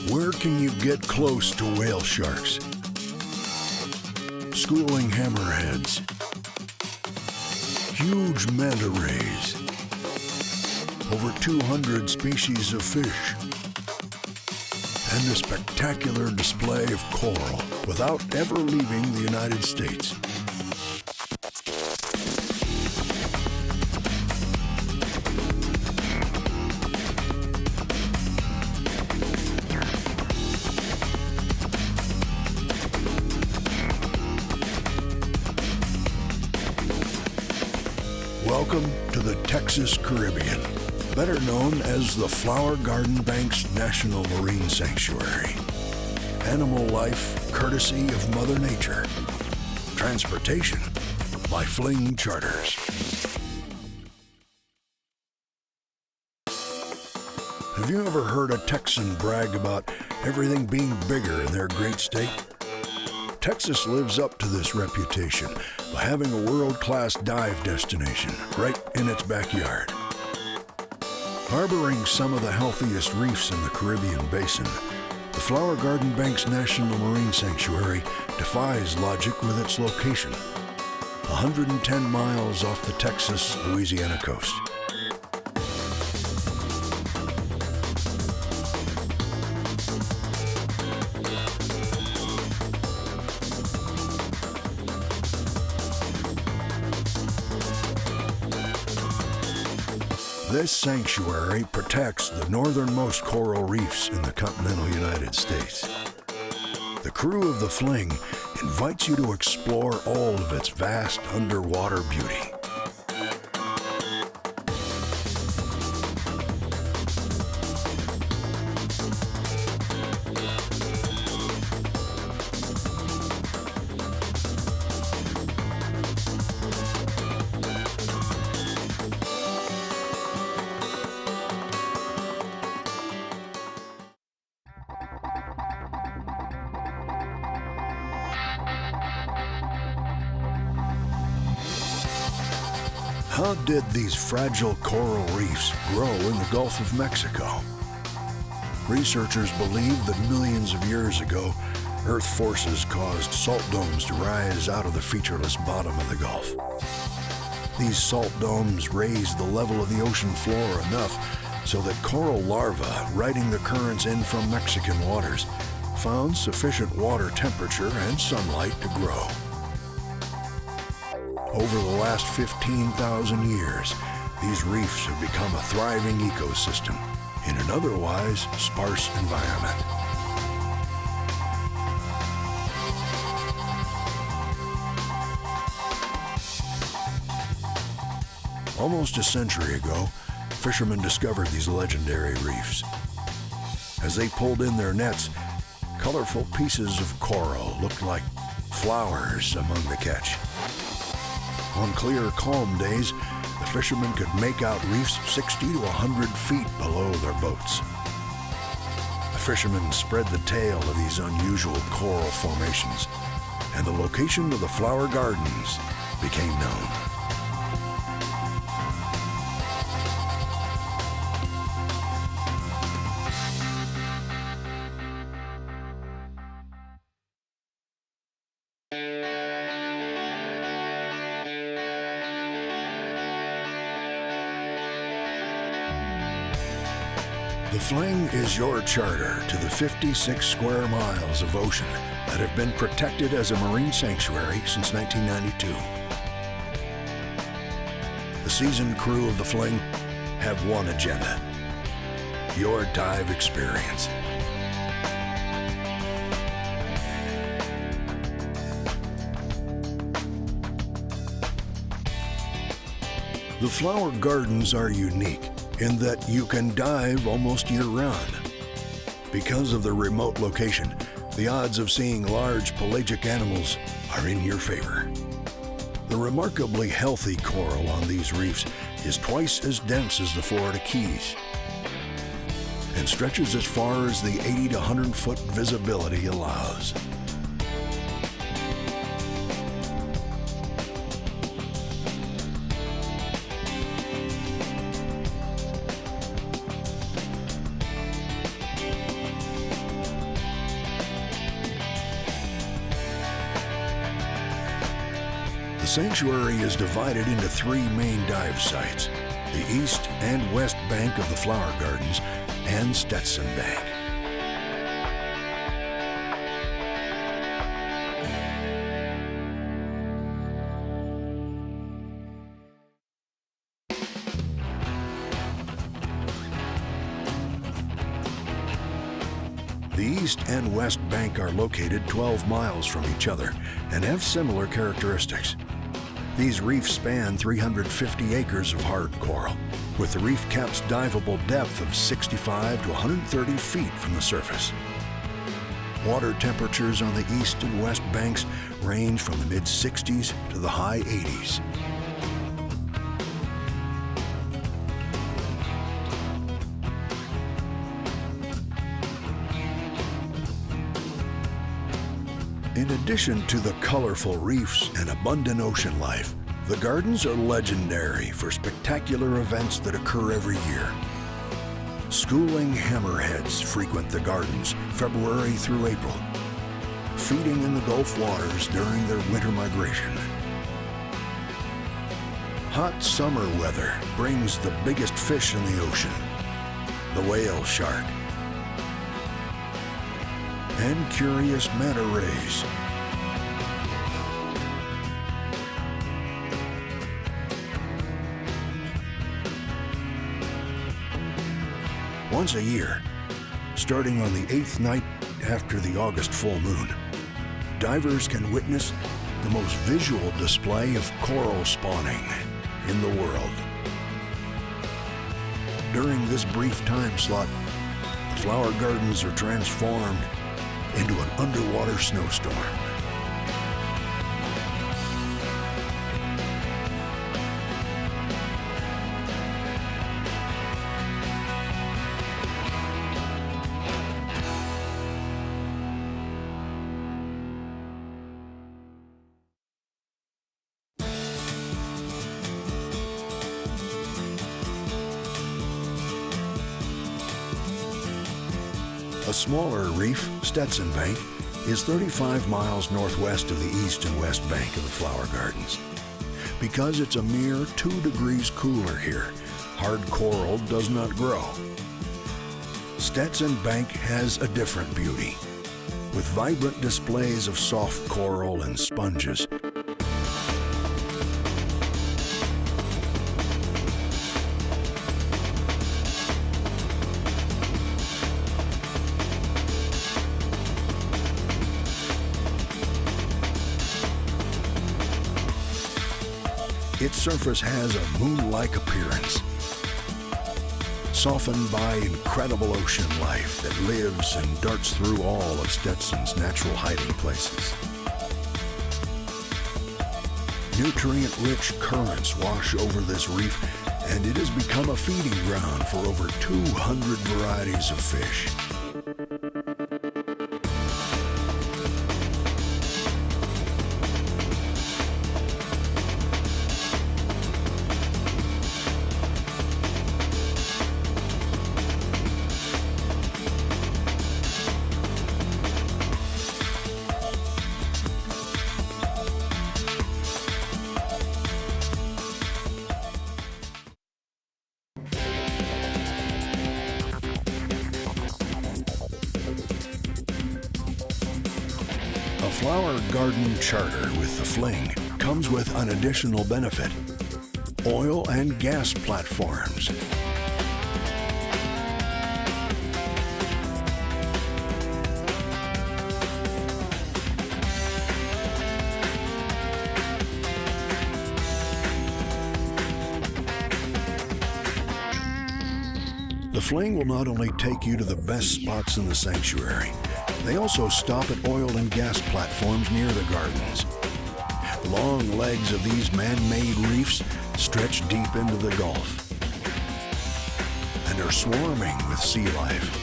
Where can you get close to whale sharks? Schooling hammerheads, huge manta rays, over 200 species of fish, and a spectacular display of coral without ever leaving the United States. Welcome to the Texas Caribbean, better known as the Flower Garden Banks National Marine Sanctuary. Animal life courtesy of Mother Nature. Transportation by Fling Charters. Have you ever heard a Texan brag about everything being bigger in their great state? Texas lives up to this reputation by having a world-class dive destination right in its backyard. Harboring some of the healthiest reefs in the Caribbean basin, the Flower Garden Banks National Marine Sanctuary defies logic with its location, 110 miles off the Texas-Louisiana coast. This sanctuary protects the northernmost coral reefs in the continental United States. The crew of the Fling invites you to explore all of its vast underwater beauty. How did these fragile coral reefs grow in the Gulf of Mexico? Researchers believe that millions of years ago, Earth forces caused salt domes to rise out of the featureless bottom of the Gulf. These salt domes raised the level of the ocean floor enough so that coral larvae riding the currents in from Mexican waters found sufficient water temperature and sunlight to grow. Over the last 15,000 years, these reefs have become a thriving ecosystem in an otherwise sparse environment. Almost a century ago, fishermen discovered these legendary reefs. As they pulled in their nets, colorful pieces of coral looked like flowers among the catch. On clear, calm days, the fishermen could make out reefs 60 to 100 feet below their boats. The fishermen spread the tale of these unusual coral formations, and the location of the flower gardens became known. The Fling is your charter to the 56 square miles of ocean that have been protected as a marine sanctuary since 1992. The seasoned crew of the Fling have one agenda: your dive experience. The flower gardens are unique in that you can dive almost year-round. Because of the remote location, the odds of seeing large pelagic animals are in your favor. The remarkably healthy coral on these reefs is twice as dense as the Florida Keys and stretches as far as the 80 to 100-foot visibility allows. sanctuary is divided into three main dive sites: the east and west bank of the Flower Gardens and Stetson Bank. The east and west bank are located 12 miles from each other and have similar characteristics. These reefs span 350 acres of hard coral, with the reef cap's diveable depth of 65 to 130 feet from the surface. Water temperatures on the east and west banks range from the mid-60s to the high 80s. In addition to the colorful reefs and abundant ocean life, the gardens are legendary for spectacular events that occur every year. Schooling hammerheads frequent the gardens February through April, feeding in the Gulf waters during their winter migration. Hot summer weather brings the biggest fish in the ocean, the whale shark, and curious manta rays. Once a year, starting on the 8th night after the August full moon, divers can witness the most visual display of coral spawning in the world. During this brief time slot, the Flower Gardens are transformed into an underwater snowstorm. A smaller reef, Stetson Bank, is 35 miles northwest of the east and west bank of the Flower Gardens. Because it's a mere 2 degrees cooler here, hard coral does not grow. Stetson Bank has a different beauty, with vibrant displays of soft coral and sponges. Its surface has a moon-like appearance, softened by incredible ocean life that lives and darts through all of Stetson's natural hiding places. Nutrient-rich currents wash over this reef, and it has become a feeding ground for over 200 varieties of fish. A Flower Garden charter with the Fling comes with an additional benefit: oil and gas platforms. The Fling will not only take you to the best spots in the sanctuary, they also stop at oil and gas platforms near the gardens. The long legs of these man-made reefs stretch deep into the Gulf and are swarming with sea life.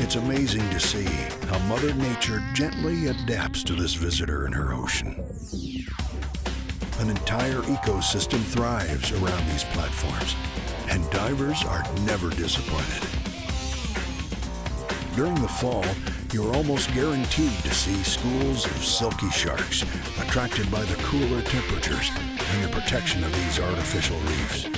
It's amazing to see how Mother Nature gently adapts to this visitor in her ocean. An entire ecosystem thrives around these platforms, and divers are never disappointed. During the fall, you're almost guaranteed to see schools of silky sharks attracted by the cooler temperatures and the protection of these artificial reefs.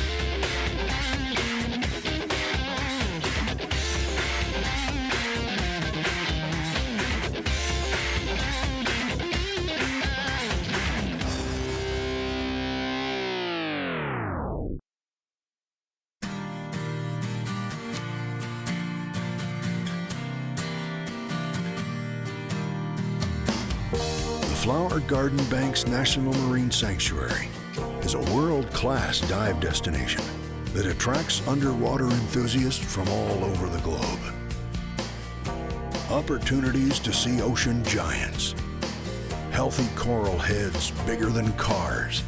Flower Garden Banks National Marine Sanctuary is a world-class dive destination that attracts underwater enthusiasts from all over the globe. Opportunities to see ocean giants, healthy coral heads bigger than cars,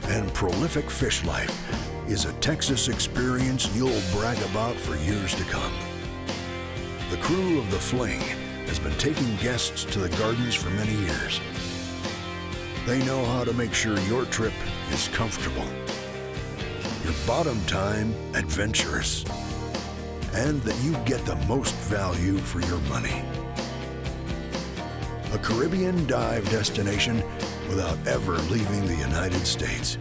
and prolific fish life is a Texas experience you'll brag about for years to come. The crew of the Fling has been taking guests to the gardens for many years. They know how to make sure your trip is comfortable, your bottom time adventurous, and that you get the most value for your money. A Caribbean dive destination without ever leaving the United States.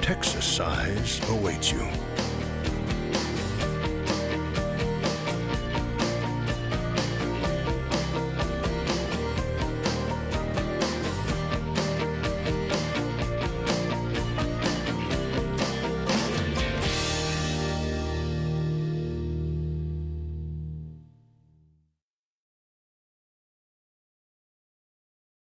Texas size awaits you.